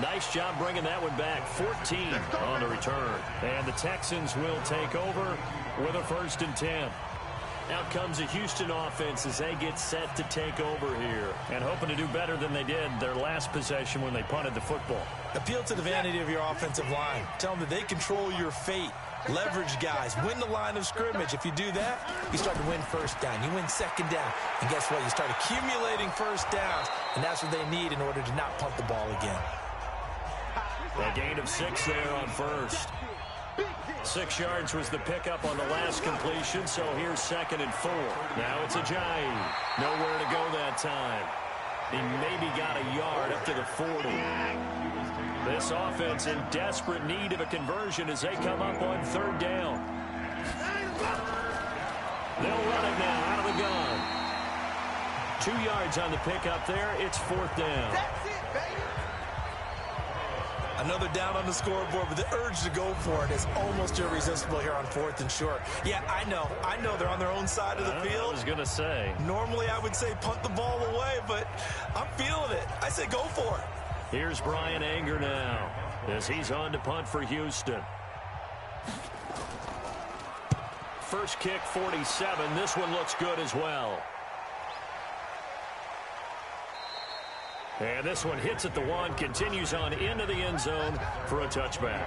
Nice job bringing that one back. 14 on the return. And the Texans will take over with a 1st and 10. Out comes the Houston offense as they get set to take over here. And hoping to do better than they did their last possession when they punted the football.
Appeal to the vanity of your offensive line. Tell them that they control your fate. Leverage guys. Win the line of scrimmage. If you do that, you start to win first down. You win second down. And guess what? You start accumulating first downs. And that's what they need in order to not punt the ball again.
A gain of 6 there on first. 6 yards was the pickup on the last completion, so here's 2nd and 4. Now it's Ajayi. Nowhere to go that time. He maybe got a yard up to the 40. This offense in desperate need of a conversion as they come up on 3rd down. They'll run it now out of the gun. 2 yards on the pickup there. It's 4th down.
That's it, baby.
Another down on the scoreboard, but the urge to go for it is almost irresistible here on 4th and short. Yeah, I know they're on their own side of the field.
I was going to say.
Normally I would say punt the ball away, but I'm feeling it. I say go for it.
Here's Brian Anger now as he's on to punt for Houston. First kick, 47. This one looks good as well. And this one hits at the 1, continues on into the end zone for a touchback.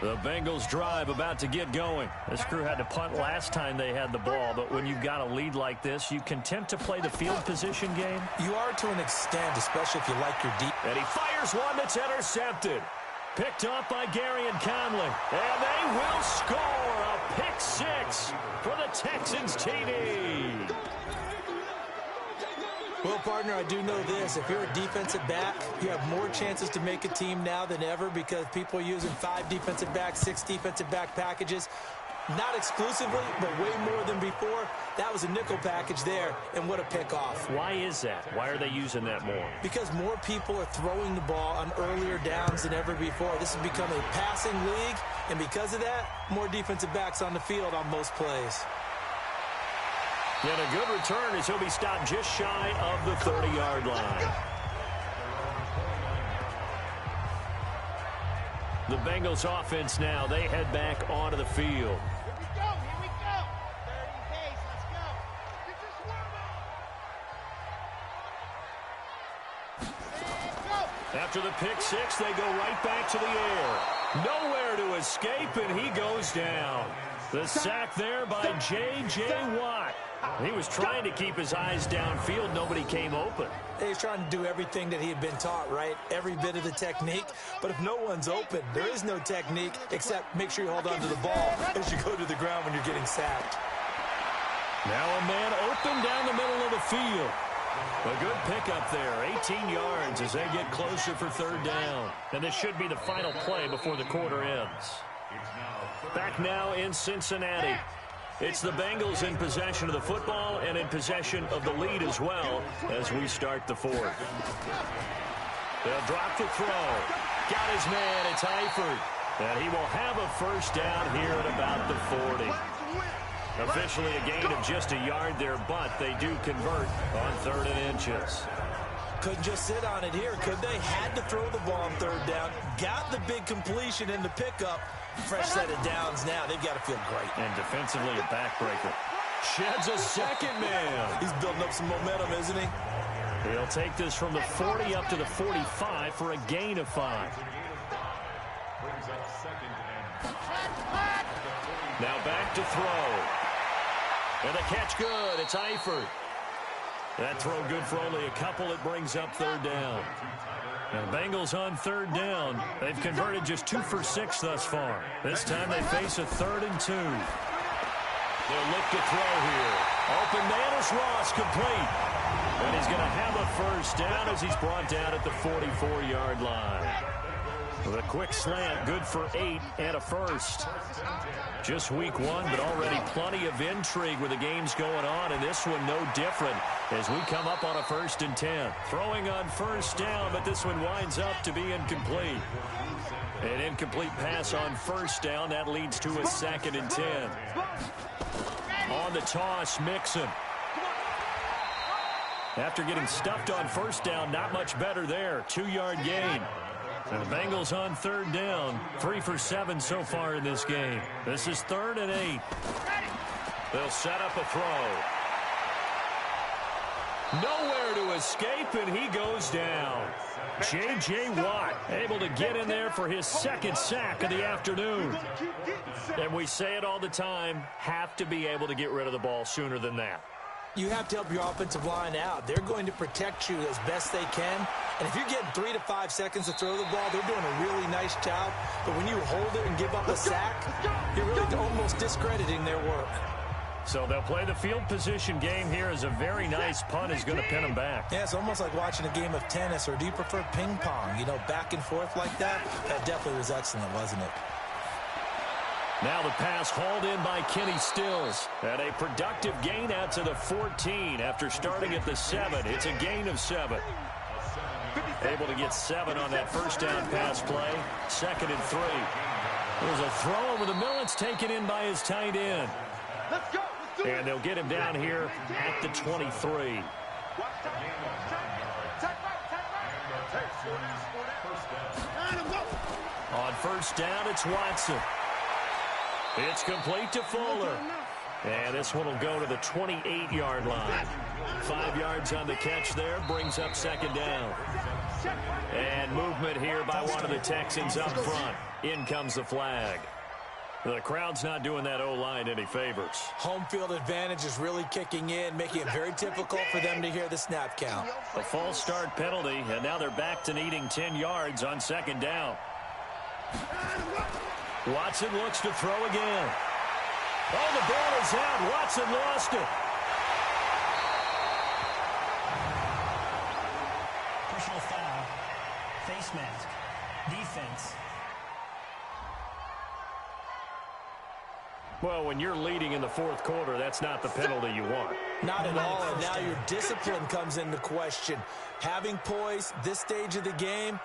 The Bengals drive about to get going. This crew had to punt last time they had the ball, but when you've got a lead like this, you content to play the field position game?
You are to an extent, especially if you like your deep.
And he fires one that's intercepted. Picked off by Gary and Conley. And they will score a pick 6 for the Texans TD.
Well, partner, I do know this. If you're a defensive back, you have more chances to make a team now than ever because people are using 5 defensive backs, 6 defensive back packages. Not exclusively, but way more than before. That was a nickel package there, and what a pick-off.
Why is that? Why are they using that more?
Because more people are throwing the ball on earlier downs than ever before. This has become a passing league, and because of that, more defensive backs on the field on most plays.
And a good return as he'll be stopped just shy of the 30-yard line. The Bengals offense now, they head back onto the field.
Here we go. 30 pace. Let's go. Get this warm up.
After the pick 6, they go right back to the air. Nowhere to escape, and he goes down. The sack there by J.J. Watt. He was trying to keep his eyes downfield. Nobody came open.
He's trying to do everything that he had been taught, right? Every bit of the technique. But if no one's open, there is no technique except make sure you hold on to the ball as you go to the ground when you're getting sacked.
Now a man open down the middle of the field. A good pickup there, 18 yards as they get closer for 3rd down. And this should be the final play before the quarter ends. Back now in Cincinnati. It's the Bengals in possession of the football and in possession of the lead as well as we start the fourth. They'll drop the throw. Got his man. It's Eifert. And he will have a first down here at about the 40. Officially a gain of just a yard there, but they do convert on 3rd and inches.
Couldn't just sit on it here, could they? Had to throw the ball on 3rd down. Got the big completion in the pickup. Fresh set of downs now. They've got to feel great.
And defensively a backbreaker. Sheds a second man.
He's building up some momentum, isn't he?
He'll take this from the 40 up to the 45 for a gain of 5. Now back to throw. And the catch good. It's Eifert. That throw good for only a couple. It brings up 3rd down. Now Bengals on 3rd down. They've converted just 2 for 6 thus far. This time they face a 3rd and 2. They'll look to throw here. Open man is Ross, complete. And he's going to have a first down as he's brought down at the 44-yard line. With a quick slant, good for 8 and a first. Just week 1, but already plenty of intrigue with the games going on, and this one no different as we come up on a 1st and 10. Throwing on first down, but this one winds up to be incomplete. An incomplete pass on first down. That leads to a 2nd and 10. On the toss, Mixon. After getting stuffed on first down, not much better there. 2-yard gain. And the Bengals on 3rd down. 3 for 7 so far in this game. This is 3rd and 8. They'll set up a throw. Nowhere to escape, and he goes down. J.J. Watt able to get in there for his 2nd sack of the afternoon. And we say it all the time, have to be able to get rid of the ball sooner than that.
You have to help your offensive line out. They're going to protect you as best they can. And if you're getting 3 to 5 seconds to throw the ball, they're doing a really nice job. But when you hold it and give up a sack, you're really almost discrediting their work.
So they'll play the field position game here as a very nice punt is going to pin them back.
Yeah, it's almost like watching a game of tennis, or do you prefer ping pong? You know, back and forth like that? That definitely was excellent, wasn't it?
Now the pass hauled in by Kenny Stills. And a productive gain out to the 14 after starting at the 7. It's a gain of 7. Able to get 7 on that first down pass play. 2nd and 3. There's a throw over the middle. It's taken in by his tight end.
Let's go.
And they'll get him down here at the 23. On first down, it's Watson. It's complete to Fuller. And this one will go to the 28-yard line. 5 yards on the catch there, brings up 2nd down. And movement here by one of the Texans up front. In comes the flag. The crowd's not doing that O-line any favors.
Home field advantage is really kicking in, making it very difficult for them to hear the snap count.
A false start penalty, and now they're back to needing 10 yards on 2nd down. Watson looks to throw again. Oh, the ball is out. Watson lost it.
Personal foul. Face mask. Defense.
Well, when you're leading in the 4th quarter, that's not the penalty you want.
Not at all, and now your discipline comes into question. Having poise, this stage of the game,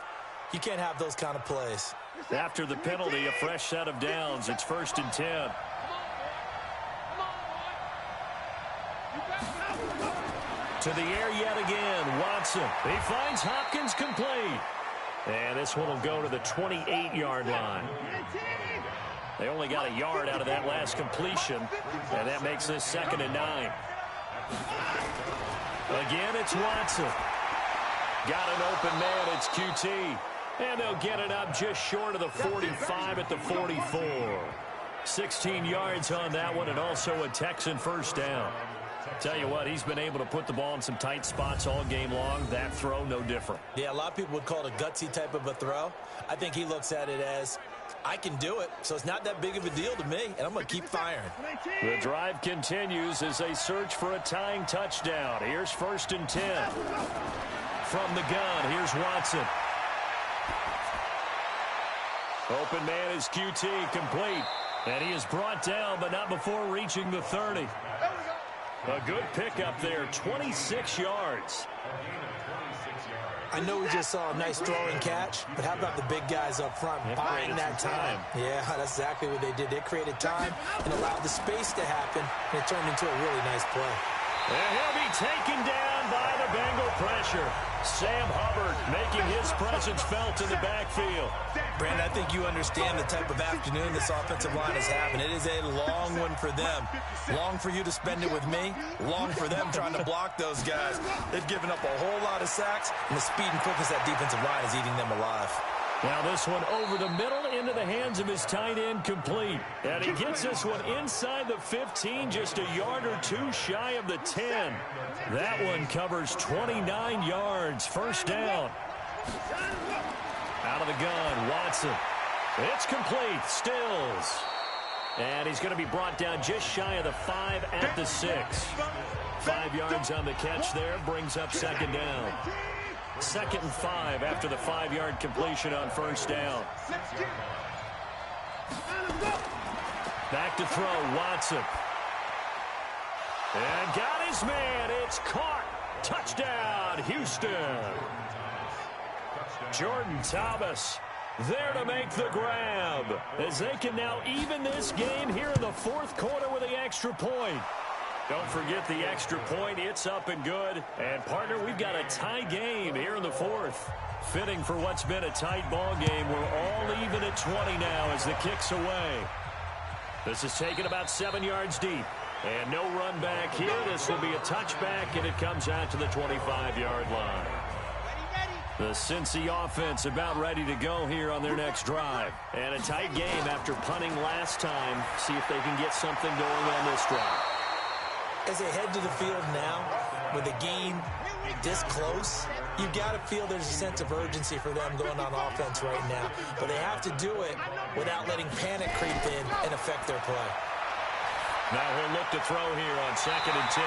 you can't have those kind of plays.
After the penalty, a fresh set of downs. It's 1st and 10. To the air yet again, Watson. He finds Hopkins complete. And this one will go to the 28-yard line. They only got a yard out of that last completion, and that makes this 2nd and 9. Again, it's Watson. Got an open man, it's QT. And they'll get it up just short of the 45 at the 44. 16 yards on that one, and also a Texan first down. Tell you what, he's been able to put the ball in some tight spots all game long. That throw, no different.
Yeah, a lot of people would call it a gutsy type of a throw. I think he looks at it as, I can do it, so it's not that big of a deal to me, and I'm going to keep firing.
The drive continues as they search for a tying touchdown. Here's 1st and 10. From the gun, here's Watson. Open man is QT, complete. And he is brought down, but not before reaching the 30. A good pickup there, 26 yards.
I know we just saw a nice throwing catch, but how about the big guys up front buying that time? Yeah, that's exactly what they did. They created time and allowed the space to happen, and it turned into a really nice play.
And he'll be taken down by the Bengal pressure. Sam Hubbard making his presence felt in the backfield.
Brandon, I think you understand the type of afternoon this offensive line is having. It is a long one for them. Long for you to spend it with me. Long for them trying to block those guys. They've given up a whole lot of sacks, and the speed and quickness of that defensive line is eating them alive.
Now this one over the middle into the hands of his tight end, complete. And he gets this one inside the 15, just a yard or two shy of the 10. That one covers 29 yards, first down. Out of the gun, Watson. It's complete, Stills. And he's going to be brought down just shy of the 5 at the 6. 5 yards on the catch there, brings up second down. 2nd and 5 after the 5-yard completion on first down. Back to throw, Watson. And got his man. It's caught. Touchdown, Houston. Jordan Thomas there to make the grab, as they can now even this game here in the 4th quarter with the extra point. Don't forget the extra point. It's up and good. And, partner, we've got a tie game here in the 4th. Fitting for what's been a tight ball game. We're all even at 20 now as the kick's away. This is taken about 7 yards deep. And no run back here. This will be a touchback, and it comes out to the 25-yard line. The Cincy offense about ready to go here on their next drive. And a tight game after punting last time. See if they can get something going on this drive.
As they head to the field now, with the game this close, you've got to feel there's a sense of urgency for them going on offense right now. But they have to do it without letting panic creep in and affect their play.
Now he'll look to throw here on 2nd and 10.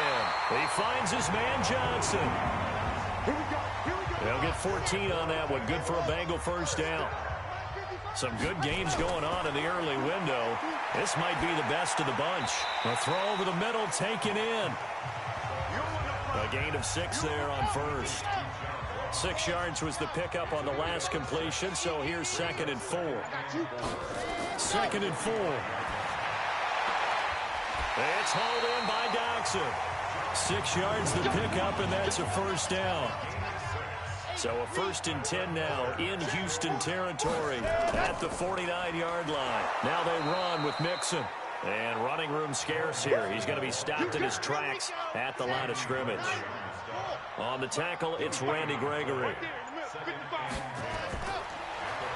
He finds his man Johnson. They'll get 14 on that one. Good for a Bengal first down. Some good games going on in the early window. This might be the best of the bunch. A throw over the middle, taken in. A gain of 6 there on first. 6 yards was the pickup on the last completion, so here's 2nd and 4. 2nd and 4. It's hauled in by Doxson. 6 yards the pickup, and that's a first down. So a 1st and 10 now in Houston territory at the 49-yard line. Now they run with Mixon. And running room scarce here. He's going to be stopped in his tracks at the line of scrimmage. On the tackle, it's Randy Gregory.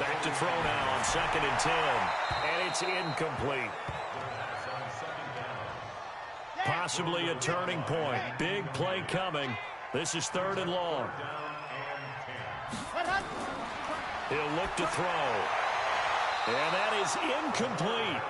Back to throw now on 2nd and 10. And it's incomplete. Possibly a turning point. Big play coming. This is 3rd and long. He'll look to throw. And that is incomplete.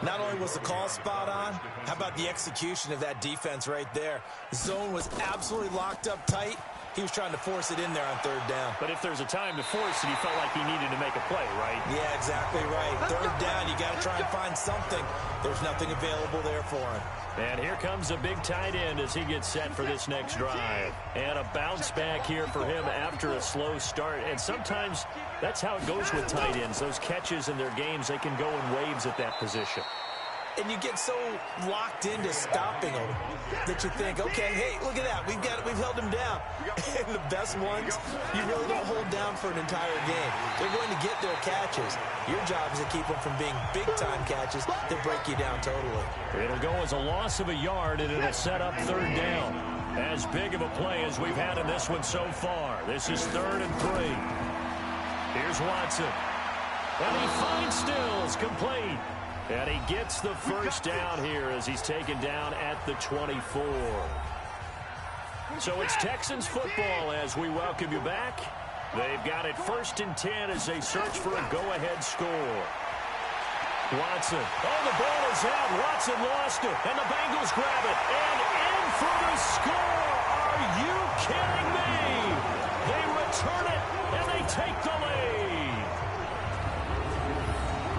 Not only was the call spot on, how about the execution of that defense right there? The zone was absolutely locked up tight. He was trying to force it in there on 3rd down.
But if there's a time to force it, he felt like he needed to make a play, right?
Yeah, exactly right. 3rd down, you got to try and find something. There's nothing available there for him.
And here comes a big tight end as he gets set for this next drive. And a bounce back here for him after a slow start. And sometimes that's how it goes with tight ends. Those catches in their games, they can go in waves at that position.
And you get so locked into stopping them that you think, okay, hey, look at that. We've held him down. And the best ones, you really don't hold down for an entire game. They're going to get their catches. Your job is to keep them from being big-time catches that break you down totally.
It'll go as a loss of a yard, and it'll set up 3rd down. As big of a play as we've had in this one so far. This is 3rd and 3. Here's Watson. And he finds Stills, complete. And he gets the first down here as he's taken down at the 24. So it's Texans football as we welcome you back. They've got it 1st and 10 as they search for a go-ahead score. Watson. Oh, the ball is out. Watson lost it. And the Bengals grab it. And in for the score. Are you kidding me? return it, and they take the lead.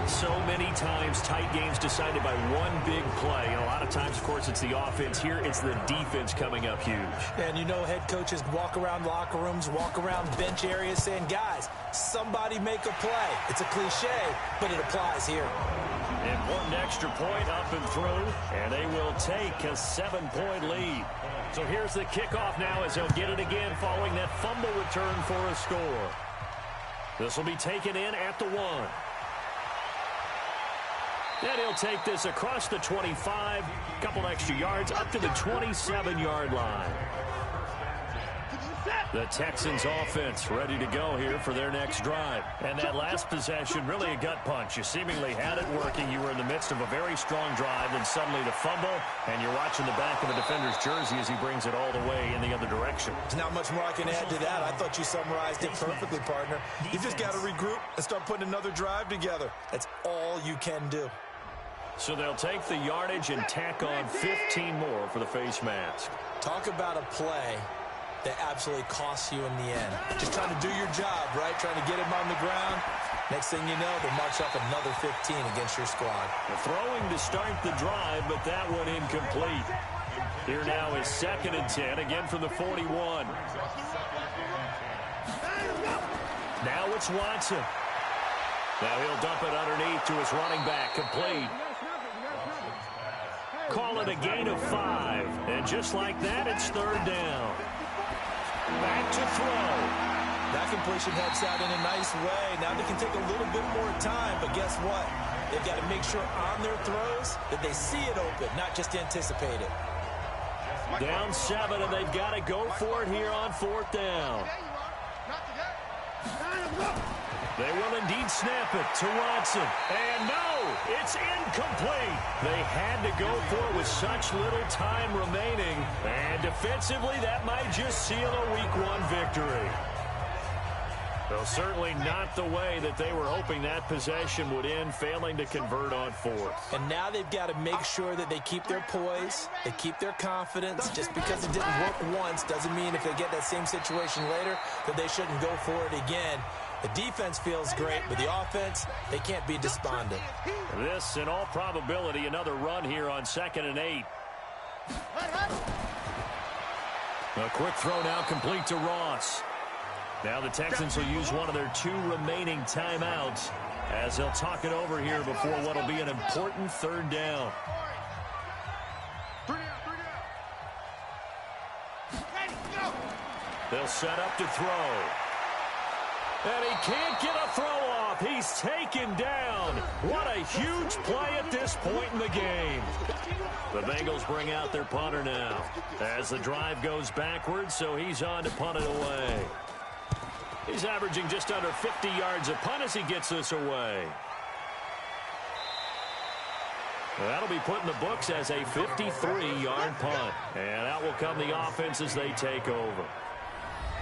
So many times, tight games decided by one big play. And a lot of times, of course, it's the offense. Here, it's the defense coming up huge.
And you know head coaches walk around locker rooms, walk around bench areas saying, guys, somebody make a play. It's a cliche, but it applies here.
Important extra point up and through, and they will take a 7-point lead. So here's the kickoff now as they'll get it again following that fumble return for a score. This will be taken in at the 1. And he'll take this across the 25, a couple extra yards up to the 27-yard line. The Texans offense ready to go here for their next drive. And that last possession, really a gut punch. You seemingly had it working. You were in the midst of a very strong drive, and suddenly the fumble, and you're watching the back of the defender's jersey as he brings it all the way in the other direction.
There's not much more I can add to that. I thought you summarized it perfectly, partner. You just got to regroup and start putting another drive together. That's all you can do.
So they'll take the yardage and tack on 15 more for the face mask.
Talk about a play that absolutely costs you in the end. Just trying to do your job, right? Trying to get him on the ground. Next thing you know, they'll march up another 15 against your squad.
Throwing to start the drive, but that one incomplete. Here now is 2nd and 10, again from the 41. Now it's Watson. Now he'll dump it underneath to his running back, complete. Call it a gain of 5. And just like that, it's 3rd down. Back to throw.
That completion helps out in a nice way. Now they can take a little bit more time, but guess what? They've got to make sure on their throws that they see it open, not just anticipate it.
Down 7, and they've got to go for it here on 4th down. They will indeed snap it to Watson. And no, it's incomplete. They had to go for it with such little time remaining. And defensively, that might just seal a Week 1 victory. Though certainly not the way that they were hoping that possession would end, failing to convert on 4th.
And now they've got to make sure that they keep their poise, they keep their confidence. Just because it didn't work once doesn't mean if they get that same situation later that they shouldn't go for it again. The defense feels great, but the offense, they can't be despondent.
This, in all probability, another run here on 2nd and 8. A quick throw now complete to Ross. Now the Texans will use one of their 2 remaining timeouts as they'll talk it over here before what will be an important 3rd down. They'll set up to throw. And he can't get a throw off. He's taken down. What a huge play at this point in the game. The Bengals bring out their punter now as the drive goes backwards, so he's on to punt it away. He's averaging just under 50 yards a punt as he gets this away. That'll be put in the books as a 53-yard punt. And out will come the offense as they take over.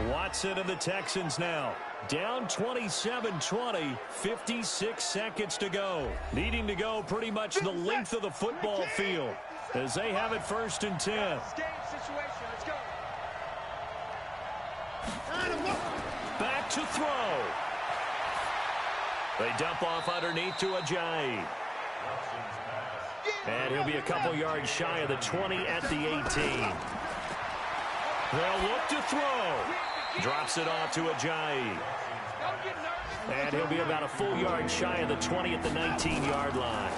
Watson and the Texans now. Down 27-20, 56 seconds to go. Needing to go pretty much the length of the football field as they have it 1st and 10. Back to throw. They dump off underneath to Ajayi. And he'll be a couple yards shy of the 20 at the 18. They'll look to throw. Drops it off to Ajayi. And he'll be about a full yard shy of the 20 at the 19-yard line.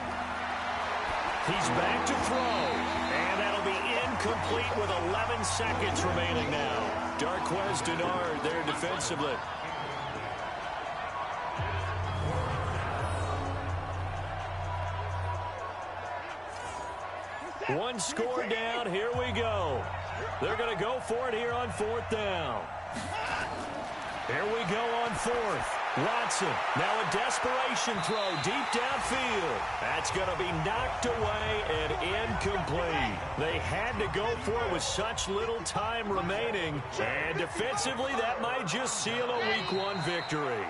He's back to throw. And that'll be incomplete with 11 seconds remaining now. Darquez Denard there defensively. One score down. Here we go. They're going to go for it here on 4th down. Here we go on 4th. Watson, now a desperation throw deep downfield. That's going to be knocked away and incomplete. They had to go for it with such little time remaining. And defensively, that might just seal a Week 1 victory.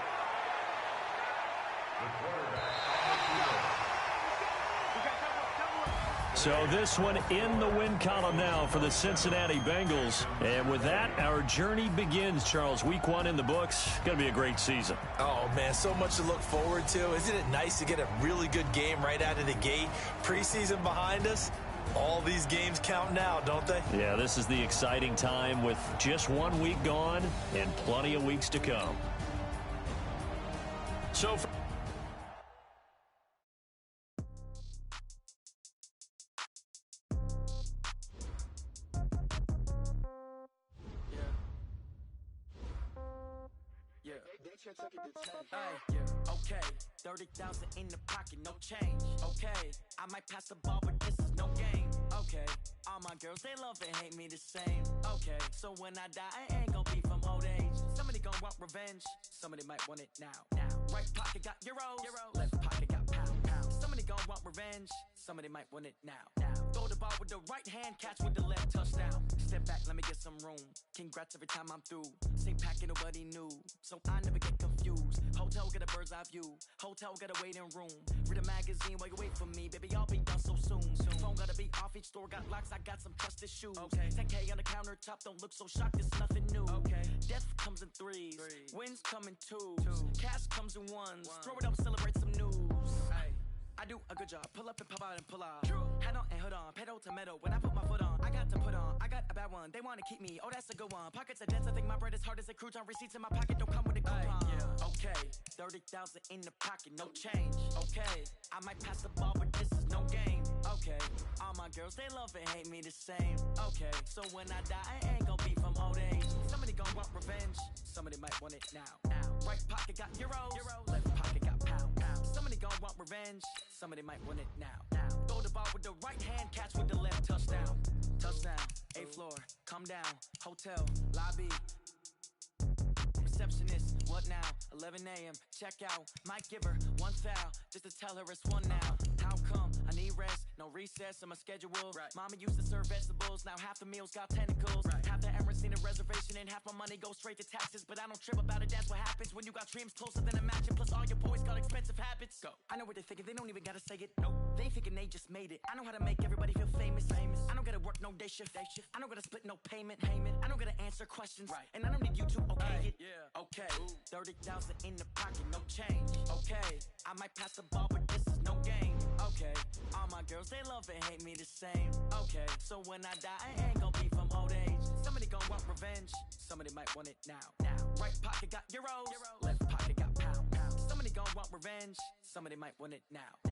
So this one in the win column now for the Cincinnati Bengals. And with that, our journey begins, Charles. Week 1 in the books. Going to be a great season.
Oh, man, so much to look forward to. Isn't it nice to get a really good game right out of the gate? Preseason behind us. All these games count now, don't they?
Yeah, this is the exciting time with just 1 week gone and plenty of weeks to come. So for
Okay, 30,000 in the pocket, no change. Okay, I might pass the ball, but this is no game. Okay, all my girls, they love and hate me the same. Okay, so when I die, I ain't gonna be from old age. Somebody gonna want revenge, somebody might want it now. Right pocket got euros, left pocket got pound. Somebody gonna want revenge, somebody might want it now. Throw the ball with the right hand, catch with the left, touchdown. Step back, let me get some room. Congrats every time I'm through. Same packet, nobody knew, so I never get confused. Hotel get a bird's eye view. Hotel got a waiting room. Read a magazine while you wait for me, baby. I'll be done so soon. Phone gotta be off. Each store got locks. I got some trusted shoes. Okay. 10K on the countertop. Don't look so shocked. It's nothing new. Okay. Death comes in threes. Wins come in twos. Cash comes in ones. Throw it up, celebrate some news. Hey. I do a good job. Pull up and pop out and pull out. Head on and hood on. Pedal to metal. When I put my foot on, I got to put on. I got a bad one. They want to keep me. Oh, that's a good one. Pockets are dense. I think my bread is hard as a crouton. Receipts in my pocket don't come with a coupon. Okay. 30,000 in the pocket. No change. Okay. I might pass the ball, but this is no game. Okay. All my girls, they love and hate me the same. Okay. So when I die, I ain't gonna be from old age. Somebody gonna want revenge. Somebody might want it now. Right pocket got euros. Left pocket got pound. Somebody gonna want revenge. Somebody might win it now. Throw the ball with the right hand, catch with the left, touchdown. Touchdown, 8th floor, come down, hotel, lobby. Receptionist, what now? 11 a.m., check out. Might give her one foul, just to tell her it's one now. How come? I need rest, no recess in my schedule. Right. Mama used to serve vegetables, now half the meals got tentacles. Right. Half the Emirates need a reservation and half my money goes straight to taxes. But I don't trip about it, that's what happens when you got dreams closer than a match. And plus all your boys got expensive habits. Go. I know what they're thinking, they don't even gotta say it. Nope. They ain't thinking they just made it. I know how to make everybody feel famous. I don't gotta work no day shift. I don't gotta split no payment. I don't gotta answer questions. Right. And I don't need you to okay it. Yeah. Okay. 30,000 in the pocket, no change. Okay. I might pass the ball, but this is no game. Okay. All my girls, they love and hate me the same. Okay. So when I die, I ain't gonna be from old age. Somebody gonna want revenge. Somebody might want it now. Right pocket got euros. Left pocket got pound. Somebody gonna want revenge. Somebody might want it now.